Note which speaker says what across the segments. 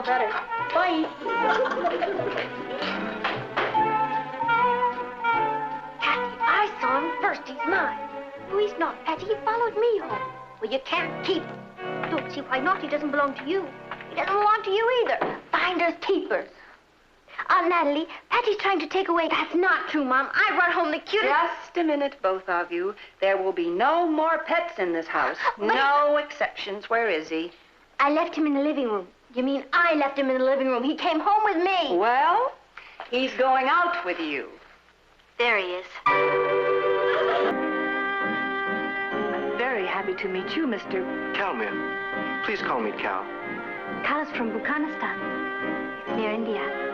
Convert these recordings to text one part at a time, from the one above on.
Speaker 1: smell better. Bye. Cathy, I saw him first. He's mine. No, he's not, Patty. He followed me home. Well, you can't keep him. Don't see why not. He doesn't belong to you. He doesn't belong to you either. Finders keepers. Natalie, Patty's trying to take away... That's not true, Mom. I brought home the cutest...
Speaker 2: Just a minute, both of you. There will be no more pets in this house. No exceptions. Where is he?
Speaker 1: I left him in the living room. You mean I left him in the living room? He came home with me.
Speaker 2: Well, he's going out with you.
Speaker 1: There he is.
Speaker 2: I'm very happy to meet you, Mr.
Speaker 3: Calmir. Please call me Cal.
Speaker 1: Cal is from Bukanistan. It's near India.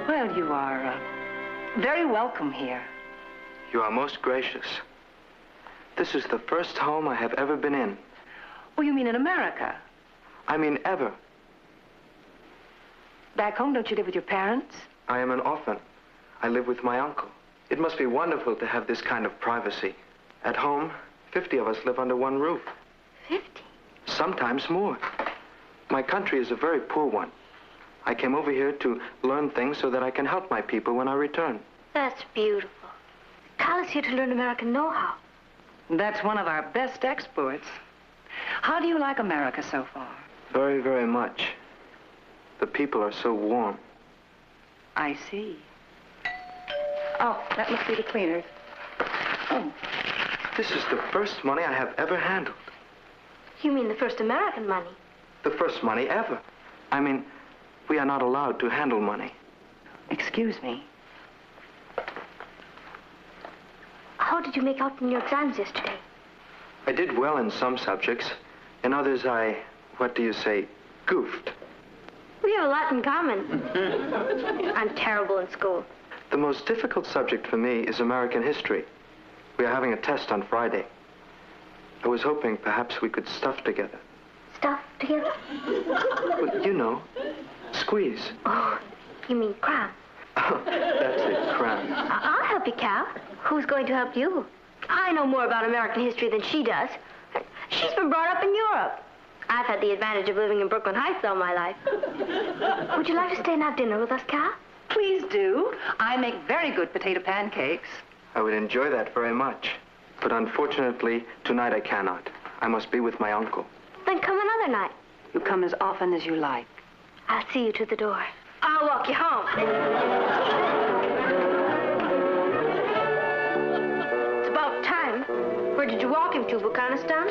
Speaker 2: Well, you are very welcome here.
Speaker 3: You are most gracious. This is the first home I have ever been in.
Speaker 2: Oh, you mean in America?
Speaker 3: I mean ever.
Speaker 2: Back home, don't you live with your parents?
Speaker 3: I am an orphan. I live with my uncle. It must be wonderful to have this kind of privacy. At home, 50 of us live under one roof.
Speaker 1: 50?
Speaker 3: Sometimes more. My country is a very poor one. I came over here to learn things so that I can help my people when I return.
Speaker 1: That's beautiful. Cal is here to learn American know-how.
Speaker 2: That's one of our best exports. How do you like America so far?
Speaker 3: Very, very much. The people are so warm.
Speaker 2: I see. Oh, that must be the cleaners. Oh.
Speaker 3: This is the first money I have ever handled.
Speaker 1: You mean the first American money?
Speaker 3: The first money ever. I mean, we are not allowed to handle money.
Speaker 2: Excuse me.
Speaker 1: How did you make out in your exams yesterday?
Speaker 3: I did well in some subjects. In others, what do you say, goofed.
Speaker 1: We have a lot in common. I'm terrible in school.
Speaker 3: The most difficult subject for me is American history. We are having a test on Friday. I was hoping perhaps we could stuff together.
Speaker 1: Stuff together?
Speaker 3: Well, you know, squeeze.
Speaker 1: Oh, you mean cram?
Speaker 3: Oh, that's it, cram.
Speaker 1: I'll help you, Cal. Who's going to help you? I know more about American history than she does. She's been brought up in Europe. I've had the advantage of living in Brooklyn Heights all my life. Would you like to stay and have dinner with us, Cal?
Speaker 2: Please do. I make very good potato pancakes.
Speaker 3: I would enjoy that very much. But unfortunately, tonight I cannot. I must be with my uncle.
Speaker 1: Then come another night.
Speaker 2: You come as often as you like.
Speaker 1: I'll see you to the door. I'll walk you home. It's about time. Where did you walk him to, Bukanistan?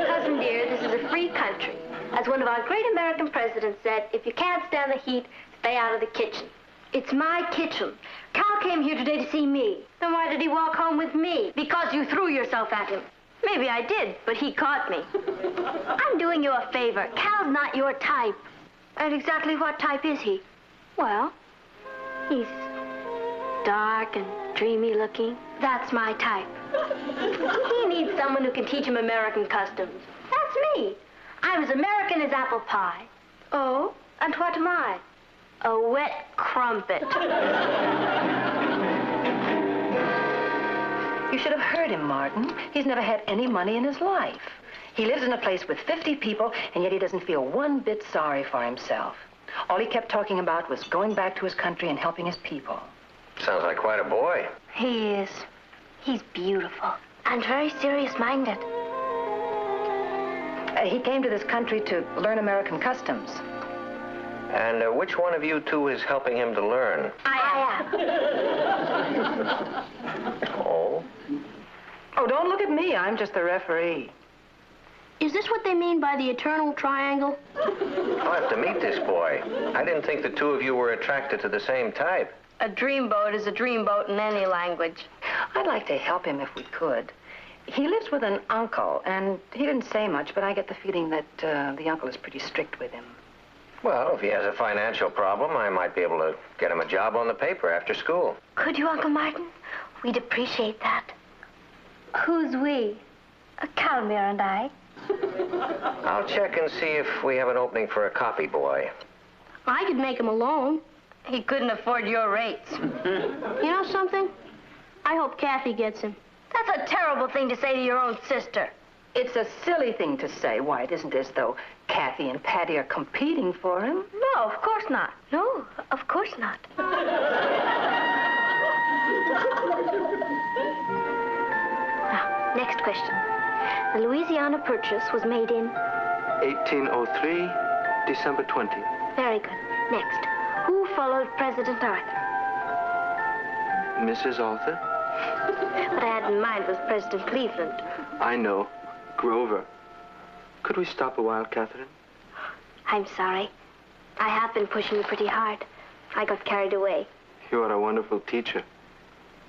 Speaker 1: Cousin dear, this is a free country. As one of our great American presidents said, if you can't stand the heat, stay out of the kitchen. It's my kitchen. Cal came here today to see me. Then why did he walk home with me? Because you threw yourself at him. Maybe I did, but he caught me. I'm doing you a favor. Cal's not your type. And exactly what type is he? Well, he's dark and dreamy looking. That's my type. He needs someone who can teach him American customs. That's me. I'm as American as apple pie. Oh, and what am I? A wet crumpet.
Speaker 2: You should have heard him, Martin. He's never had any money in his life. He lives in a place with 50 people, and yet he doesn't feel one bit sorry for himself. All he kept talking about was going back to his country and helping his people.
Speaker 4: Sounds like quite a boy.
Speaker 1: He is. He's beautiful and very serious-minded.
Speaker 2: He came to this country to learn American customs.
Speaker 4: And which one of you two is helping him to learn?
Speaker 1: I am.
Speaker 4: Oh?
Speaker 2: Oh, don't look at me. I'm just the referee.
Speaker 1: Is this what they mean by the eternal triangle?
Speaker 4: I'll have to meet this boy. I didn't think the two of you were attracted to the same type.
Speaker 1: A dreamboat is a dreamboat in any language.
Speaker 2: I'd like to help him if we could. He lives with an uncle, and he didn't say much, but I get the feeling that the uncle is pretty strict with him.
Speaker 4: Well, if he has a financial problem, I might be able to get him a job on the paper after school.
Speaker 1: Could you, Uncle Martin? We'd appreciate that. Who's we? Calmir and I.
Speaker 4: I'll check and see if we have an opening for a copy boy.
Speaker 1: I could make him a loan. He couldn't afford your rates. You know something? I hope Cathy gets him. That's a terrible thing to say to your own sister.
Speaker 2: It's a silly thing to say. Why, it isn't as though Cathy and Patty are competing for him.
Speaker 1: No, of course not. No, of course not. Now, next question. The Louisiana Purchase was made in?
Speaker 3: 1803, December 20th.
Speaker 1: Very good. Next. Who followed President Arthur?
Speaker 3: Mrs. Arthur?
Speaker 1: What I had in mind was President Cleveland.
Speaker 3: I know. Grover. Could we stop a while, Catherine?
Speaker 1: I'm sorry. I have been pushing you pretty hard. I got carried away.
Speaker 3: You are a wonderful teacher.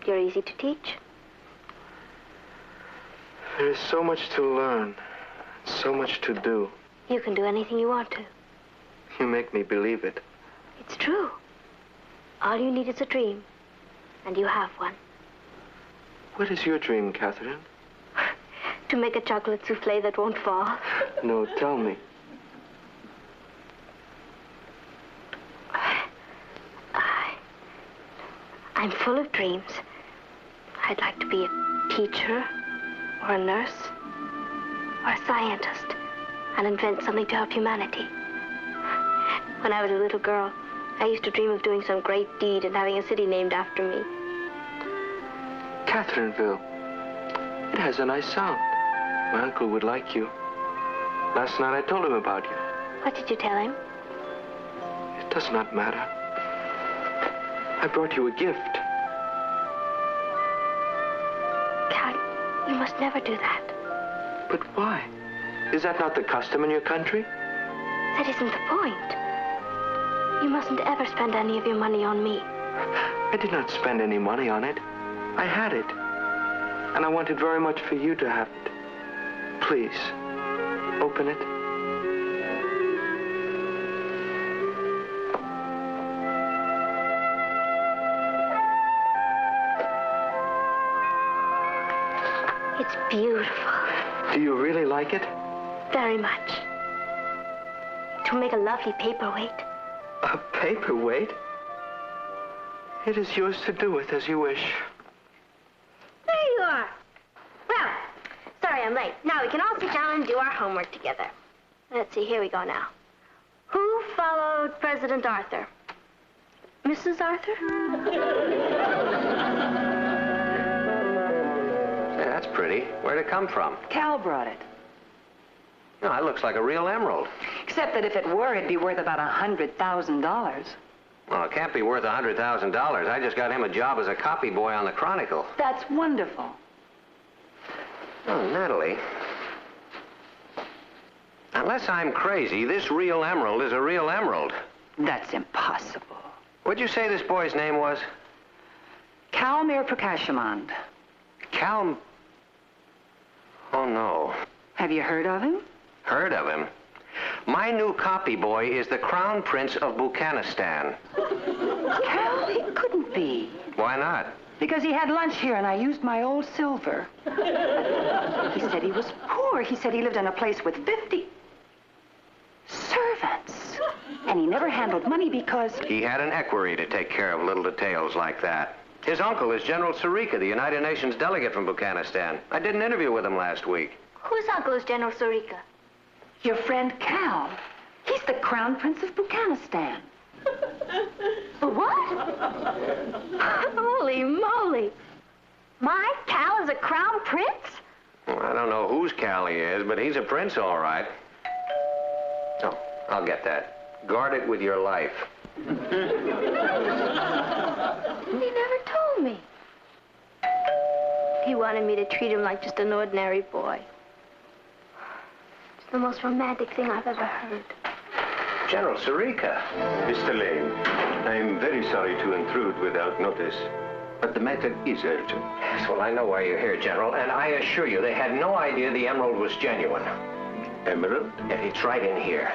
Speaker 1: You're easy to teach.
Speaker 3: There is so much to learn, so much to do.
Speaker 1: You can do anything you want to.
Speaker 3: You make me believe it.
Speaker 1: It's true. All you need is a dream. And you have one.
Speaker 3: What is your dream, Catherine?
Speaker 1: To make a chocolate souffle that won't fall.
Speaker 3: No, tell me.
Speaker 1: I'm full of dreams. I'd like to be a teacher, or a nurse, or a scientist, and invent something to help humanity. When I was a little girl, I used to dream of doing some great deed and having a city named after me.
Speaker 3: Catherineville. It has a nice sound. My uncle would like you. Last night I told him about you.
Speaker 1: What did you tell him?
Speaker 3: It does not matter. I brought you a gift.
Speaker 1: Cal, you must never do that.
Speaker 3: But why? Is that not the custom in your country?
Speaker 1: That isn't the point. You mustn't ever spend any of your money on me.
Speaker 3: I did not spend any money on it. I had it. And I wanted very much for you to have it. Please, open it.
Speaker 1: It's beautiful.
Speaker 3: Do you really like it?
Speaker 1: Very much. To make a lovely paperweight.
Speaker 3: A paperweight? It is yours to do with as you wish.
Speaker 1: There you are. Well, sorry I'm late. Now we can all sit down and do our homework together. Let's see, here we go now. Who followed President Arthur? Mrs. Arthur?
Speaker 4: Hey, that's pretty. Where'd it come from?
Speaker 2: Cal brought it.
Speaker 4: No, it looks like a real emerald.
Speaker 2: Except that if it were, it'd be worth about $100,000.
Speaker 4: Well, it can't be worth $100,000. I just got him a job as a copy boy on the Chronicle.
Speaker 2: That's wonderful.
Speaker 4: Oh, Natalie. Unless I'm crazy, this real emerald is a real emerald.
Speaker 2: That's impossible.
Speaker 4: What'd you say this boy's name was?
Speaker 2: Kalmir Prakashamand.
Speaker 4: Cal... Oh, no.
Speaker 2: Have you heard of him?
Speaker 4: Heard of him? My new copy boy is the Crown Prince of Buchanistan.
Speaker 2: Cal, he couldn't be.
Speaker 4: Why not?
Speaker 2: Because he had lunch here and I used my old silver. He said he was poor. He said he lived in a place with 50 servants. And he never handled money because...
Speaker 4: He had an equerry to take care of little details like that. His uncle is General Sarika, the United Nations delegate from Buchanistan. I did an interview with him last week.
Speaker 1: Whose uncle is General Sarika?
Speaker 2: Your friend Cal. He's the Crown Prince of Buchanistan.
Speaker 1: What? Holy moly. My Cal is a crown prince?
Speaker 4: Well, I don't know whose Cal he is, but he's a prince, all right. Oh, I'll get that. Guard it with your life.
Speaker 1: He never told me. He wanted me to treat him like just an ordinary boy. It's the most romantic thing I've ever heard.
Speaker 4: General Sarika.
Speaker 5: Mr. Lane, I'm very sorry to intrude without notice, but the matter is urgent.
Speaker 4: Yes, well, I know why you're here, General, and I assure you they had no idea the emerald was genuine.
Speaker 5: Emerald?
Speaker 4: Yeah, it's right in here.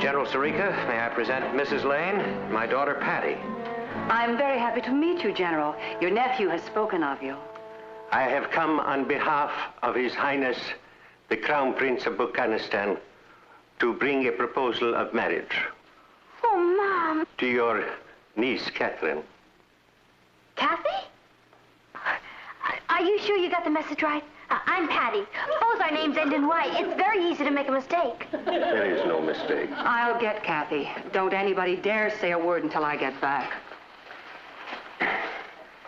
Speaker 4: General Sarika, may I present Mrs. Lane, my daughter Patty.
Speaker 2: I'm very happy to meet you, General. Your nephew has spoken of you.
Speaker 5: I have come on behalf of His Highness, the Crown Prince of Buchanistan, to bring a proposal of marriage
Speaker 1: Oh, Mom.
Speaker 5: to your niece, Catherine.
Speaker 1: Cathy? Are you sure you got the message right? I'm Patty. Both our names end in Y. It's very easy to make a mistake.
Speaker 5: There is no mistake.
Speaker 2: I'll get Cathy. Don't anybody dare say a word until I get back.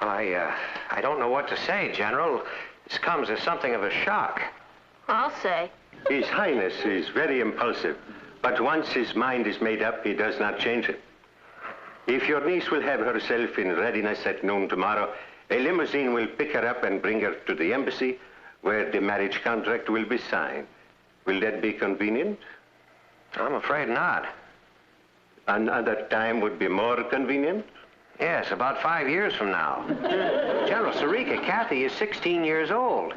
Speaker 4: I don't know what to say, General. This comes as something of a shock.
Speaker 1: I'll say.
Speaker 5: His Highness is very impulsive, but once his mind is made up, he does not change it. If your niece will have herself in readiness at noon tomorrow, a limousine will pick her up and bring her to the embassy, where the marriage contract will be signed. Will that be convenient?
Speaker 4: I'm afraid not.
Speaker 5: Another time would be more convenient?
Speaker 4: Yes, about 5 years from now. General Sirica, Cathy is 16 years old.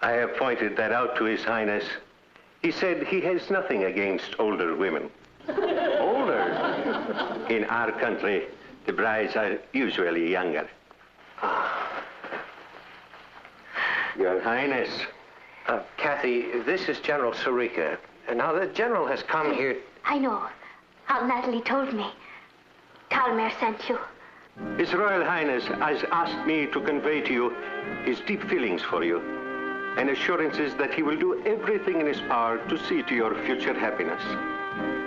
Speaker 5: I have pointed that out to His Highness. He said he has nothing against older women.
Speaker 4: Older?
Speaker 5: In our country, the brides are usually younger. Your Highness.
Speaker 4: Cathy, this is General Sirica. Now, the General has come here...
Speaker 1: I know. Aunt Natalie told me. Calmer sent you.
Speaker 5: His Royal Highness has asked me to convey to you his deep feelings for you and assurances that he will do everything in his power to see to your future happiness.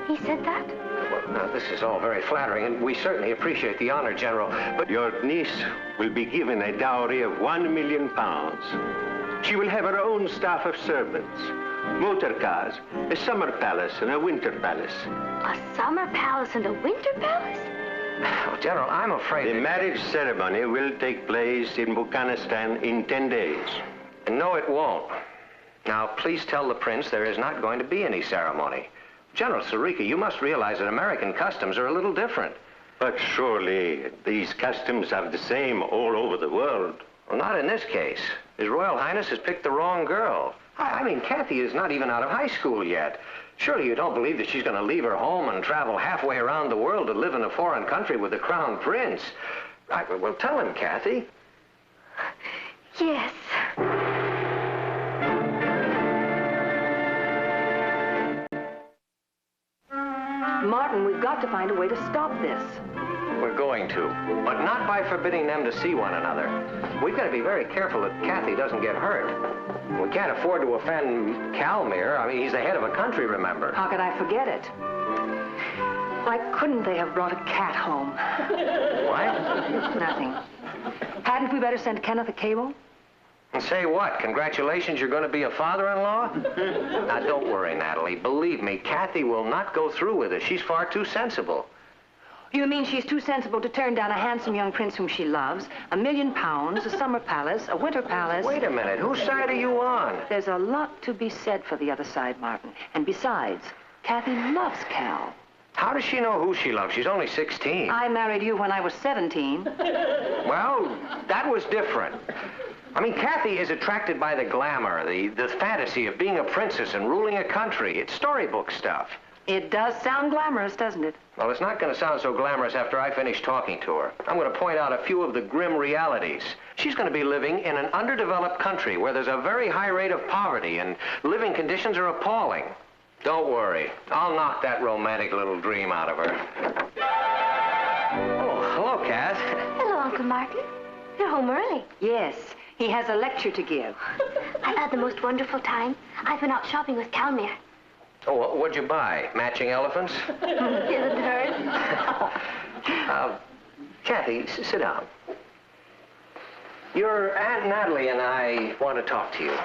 Speaker 1: He said that?
Speaker 4: Well, now, this is all very flattering, and we certainly appreciate the honor, General, but...
Speaker 5: Your niece will be given a dowry of £1 million. She will have her own staff of servants, motor cars, a summer palace and a winter palace.
Speaker 1: A summer palace and a winter palace?
Speaker 4: Oh, General, I'm afraid...
Speaker 5: The marriage ceremony will take place in Buchanistan in 10 days.
Speaker 4: No, it won't. Now, please tell the Prince there is not going to be any ceremony. General Sirica, you must realize that American customs are a little different.
Speaker 5: But surely these customs are the same all over the world.
Speaker 4: Well, not in this case. His Royal Highness has picked the wrong girl. I mean, Cathy is not even out of high school yet. Surely you don't believe that she's going to leave her home and travel halfway around the world to live in a foreign country with the Crown Prince. Well, tell him, Cathy.
Speaker 1: Yes.
Speaker 2: Martin, we've got to find a way to stop this.
Speaker 4: We're going to, but not by forbidding them to see one another. We've got to be very careful that Cathy doesn't get hurt. We can't afford to offend Calmer. I mean, he's the head of a country, remember?
Speaker 2: How could I forget it? Why couldn't they have brought a cat home?
Speaker 4: What?
Speaker 2: Nothing. Hadn't we better send Kenneth a cable?
Speaker 4: And say what? Congratulations, you're going to be a father-in-law? Now, don't worry, Natalie. Believe me, Cathy will not go through with it. She's far too sensible.
Speaker 2: You mean she's too sensible to turn down a handsome young prince whom she loves, £1 million, a summer palace, a winter palace...
Speaker 4: Wait a minute. Whose side are you on?
Speaker 2: There's a lot to be said for the other side, Martin. And besides, Cathy loves Cal.
Speaker 4: How does she know who she loves? She's only 16.
Speaker 2: I married you when I was 17.
Speaker 4: Well, that was different. I mean, Cathy is attracted by the glamour, the fantasy of being a princess and ruling a country. It's storybook stuff.
Speaker 2: It does sound glamorous, doesn't it?
Speaker 4: Well, it's not going to sound so glamorous after I finish talking to her. I'm going to point out a few of the grim realities. She's going to be living in an underdeveloped country where there's a very high rate of poverty and living conditions are appalling. Don't worry. I'll knock that romantic little dream out of her. Oh, hello, Cath.
Speaker 1: Hello, Uncle Martin. You're home early.
Speaker 2: Yes, he has a lecture to give.
Speaker 1: I've had the most wonderful time. I've been out shopping with Calmer.
Speaker 4: Oh, what'd you buy? Matching elephants?
Speaker 1: Isn't hers?
Speaker 4: Cathy, sit down. Your Aunt Natalie and I want to talk to you.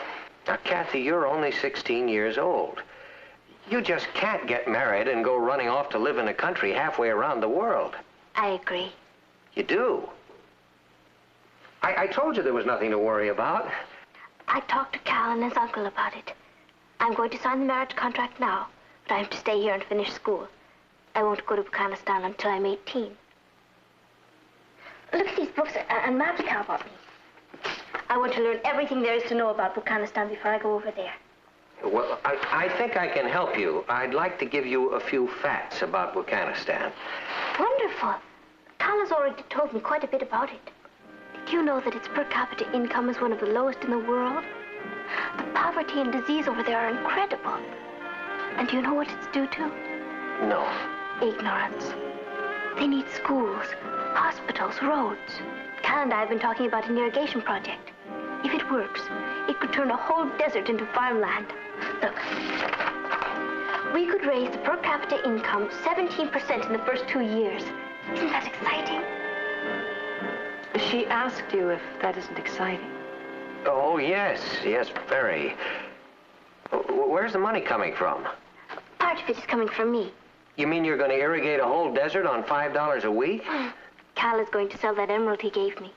Speaker 4: Now, Cathy, you're only 16 years old. You just can't get married and go running off to live in a country halfway around the world.
Speaker 1: I agree.
Speaker 4: You do? I told you there was nothing to worry about.
Speaker 1: I talked to Cal and his uncle about it. I'm going to sign the marriage contract now, but I have to stay here and finish school. I won't go to Buchanistan until I'm 18. Look at these books and maps Cal bought me. I want to learn everything there is to know about Buchanistan before I go over there.
Speaker 4: Well, I think I can help you. I'd like to give you a few facts about Buchanistan.
Speaker 1: Wonderful. Cal has already told me quite a bit about it. Did you know that its per capita income is one of the lowest in the world? The poverty and disease over there are incredible. And do you know what it's due to?
Speaker 4: No.
Speaker 1: Ignorance. They need schools, hospitals, roads. Cal and I have been talking about an irrigation project. If it works, it could turn a whole desert into farmland. Look, we could raise the per capita income 17% in the first 2 years. Isn't that exciting?
Speaker 2: She asked you if that isn't exciting.
Speaker 4: Oh, yes, very. Where's the money coming from?
Speaker 1: Part of it is coming from me.
Speaker 4: You mean you're going to irrigate a whole desert on $5 a week?
Speaker 1: Cal is going to sell that emerald he gave me.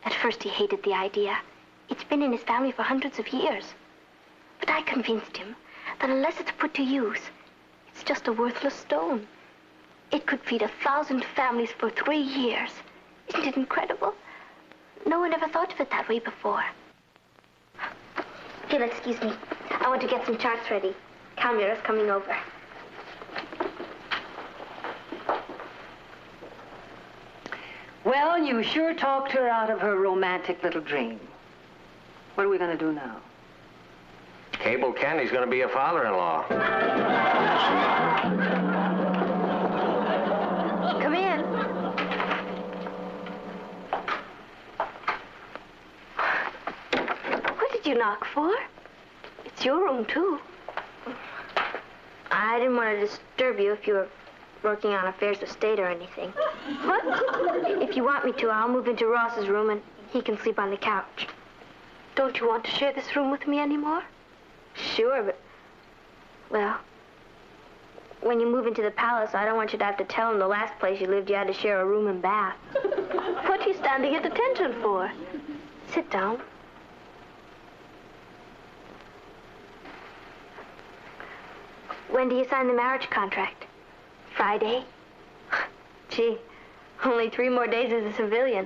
Speaker 1: At first he hated the idea. It's been in his family for hundreds of years. But I convinced him that unless it's put to use, it's just a worthless stone. It could feed 1,000 families for 3 years. Isn't it incredible? No one ever thought of it that way before. If you'll excuse me, I want to get some charts ready. Camera's coming over.
Speaker 2: Well, you sure talked her out of her romantic little dream. What are we going to do now?
Speaker 4: Cable Candy's going to be a father-in-law.
Speaker 1: Come in. What did you knock for? It's your room, too. I didn't want to disturb you if you were working on affairs of state or anything. What? If you want me to, I'll move into Ross's room and he can sleep on the couch. Don't you want to share this room with me anymore? Sure, but... Well, when you move into the palace, I don't want you to have to tell him the last place you lived you had to share a room and bath. What are you standing at attention for? Sit down. When do you sign the marriage contract? Friday? Gee, only 3 more days as a civilian.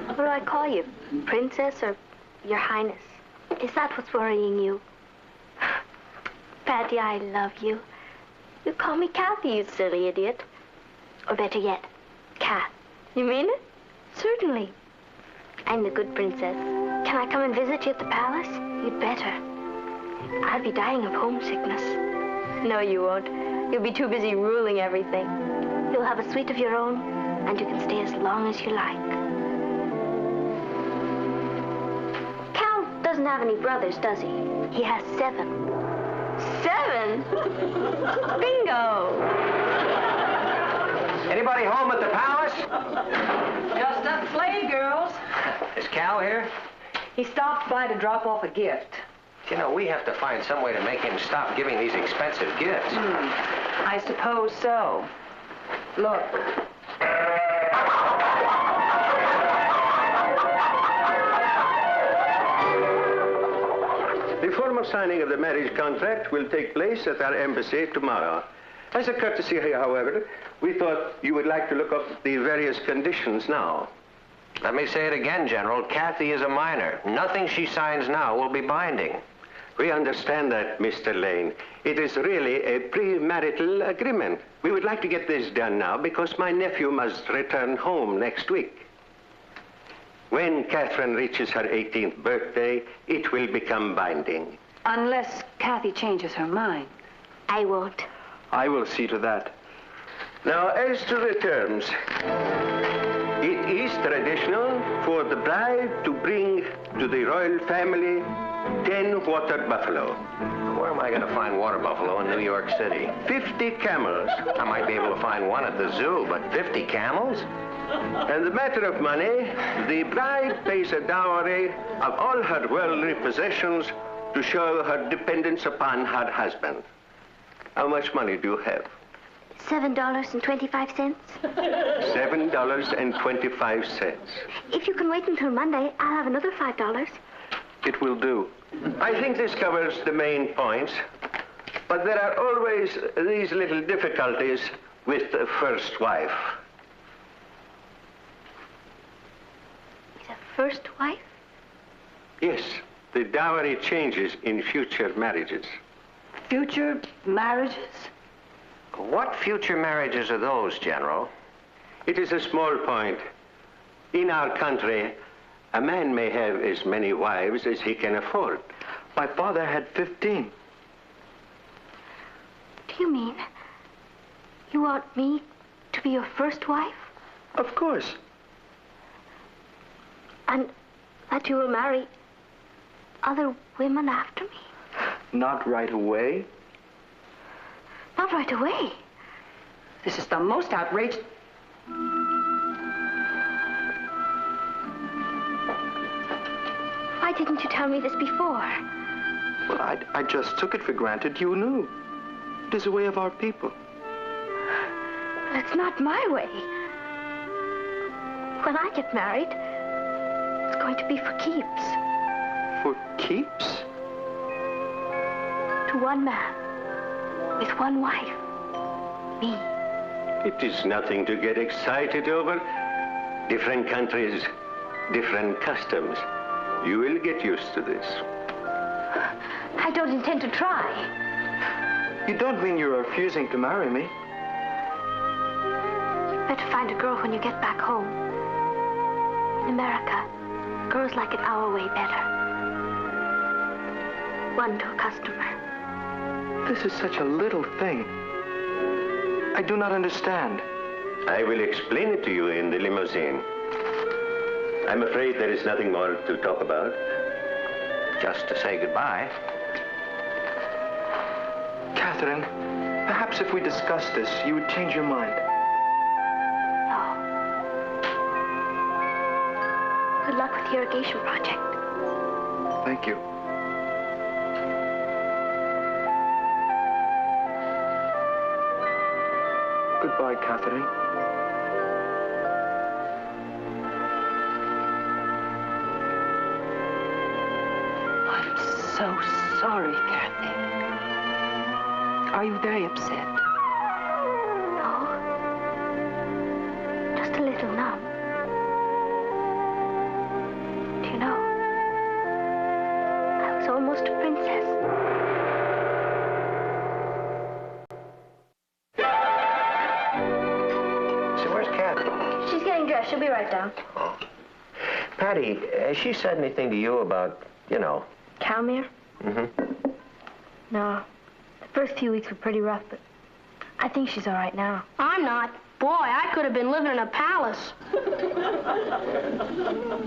Speaker 1: What do I call you? Princess or Your Highness? Is that what's worrying you? Patty, I love you. You call me Cathy, you silly idiot. Or better yet, Cat. You mean it? Certainly. I'm the good princess. Can I come and visit you at the palace? You'd better. I'll be dying of homesickness. No, you won't. You'll be too busy ruling everything. You'll have a suite of your own, and you can stay as long as you like. Cal doesn't have any brothers, does he? He has 7. 7? Bingo!
Speaker 4: Anybody home at the palace?
Speaker 2: Just up play, girls.
Speaker 4: Is Cal here?
Speaker 2: He stopped by to drop off a gift.
Speaker 4: You know, we have to find some way to make him stop giving these expensive gifts.
Speaker 2: I suppose so. Look.
Speaker 5: The formal signing of the marriage contract will take place at our embassy tomorrow. As a courtesy, however, we thought you would like to look up the various conditions now.
Speaker 4: Let me say it again, General. Cathy is a minor. Nothing she signs now will be binding.
Speaker 5: We understand that, Mr. Lane. It is really a premarital agreement. We would like to get this done now because my nephew must return home next week. When Catherine reaches her 18th birthday, it will become binding.
Speaker 2: Unless Cathy changes her mind.
Speaker 1: I won't.
Speaker 3: I will see to that.
Speaker 5: Now, as to the terms, it is traditional for the bride to bring to the royal family 10 water buffalo.
Speaker 4: Where am I going to find water buffalo in New York City?
Speaker 5: 50 camels.
Speaker 4: I might be able to find one at the zoo, but 50 camels?
Speaker 5: And the matter of money, the bride pays a dowry of all her worldly possessions to show her dependence upon her husband. How much money do you have?
Speaker 1: $7.25.
Speaker 5: $7.25.
Speaker 1: If you can wait until Monday, I'll have another $5.
Speaker 3: It will do.
Speaker 5: I think this covers the main points, but there are always these little difficulties with the first wife.
Speaker 1: The first wife?
Speaker 5: Yes, the dowry changes in future marriages.
Speaker 2: Future marriages?
Speaker 4: What future marriages are those, General?
Speaker 5: It is a small point. In our country, a man may have as many wives as he can afford.
Speaker 3: My father had 15.
Speaker 1: Do you mean you want me to be your first wife?
Speaker 3: Of course.
Speaker 1: And that you will marry other women after me?
Speaker 3: Not right away.
Speaker 1: Not right away.
Speaker 2: This is the most outrageous...
Speaker 1: Why didn't you tell me this before?
Speaker 3: Well, I just took it for granted you knew. It is a way of our people.
Speaker 1: But it's not my way. When I get married, it's going to be for keeps.
Speaker 3: For keeps?
Speaker 1: To one man, with one wife. Me.
Speaker 5: It is nothing to get excited over. Different countries, different customs. You will get used to this.
Speaker 1: I don't intend to try.
Speaker 3: You don't mean you're refusing to marry me?
Speaker 1: You'd better find a girl when you get back home. In America, girls like it our way better. One to a customer.
Speaker 3: This is such a little thing. I do not understand.
Speaker 5: I will explain it to you in the limousine. I'm afraid there is nothing more to talk about.
Speaker 4: Just to say goodbye.
Speaker 3: Catherine, perhaps if we discussed this, you would change your mind.
Speaker 1: No. Good luck with the irrigation project.
Speaker 3: Thank you. Goodbye, Catherine.
Speaker 2: I'm so sorry, Cathy. Are you very upset?
Speaker 1: No. Just a little numb. Do you know? I was almost a princess.
Speaker 4: So where's Cathy?
Speaker 1: She's getting dressed. She'll be right down.
Speaker 4: Oh. Patty, has she said anything to you about,
Speaker 1: Calmere?
Speaker 4: Mm-hmm.
Speaker 1: No. The first few weeks were pretty rough, but I think she's all right now.
Speaker 6: I'm not. Boy, I could have been living in a palace.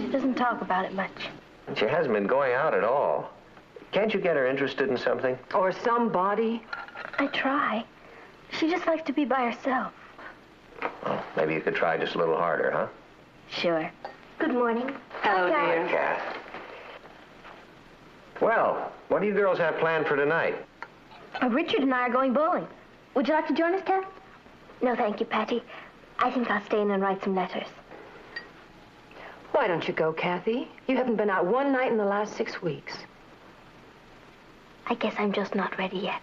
Speaker 1: She doesn't talk about it much.
Speaker 4: She hasn't been going out at all. Can't you get her interested in something?
Speaker 2: Or somebody?
Speaker 1: I try. She just likes to be by herself.
Speaker 4: Well, maybe you could try just a little harder, huh?
Speaker 1: Sure. Good morning.
Speaker 2: Hello, dear.
Speaker 4: Kath. Well, what do you girls have planned for tonight?
Speaker 1: Richard and I are going bowling. Would you like to join us, Kath? No, thank you, Patty. I think I'll stay in and write some letters.
Speaker 2: Why don't you go, Cathy? You haven't been out one night in the last 6 weeks.
Speaker 1: I guess I'm just not ready yet.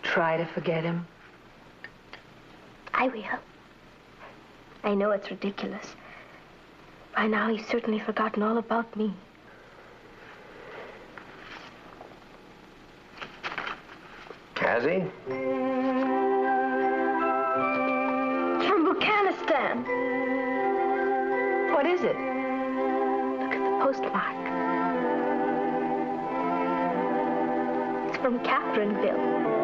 Speaker 2: Try to forget him.
Speaker 1: I will. I know it's ridiculous. By now, he's certainly forgotten all about me.
Speaker 4: Cathy?
Speaker 1: From Buchanistan.
Speaker 2: What is it?
Speaker 1: Look at the postmark. It's from Catherineville.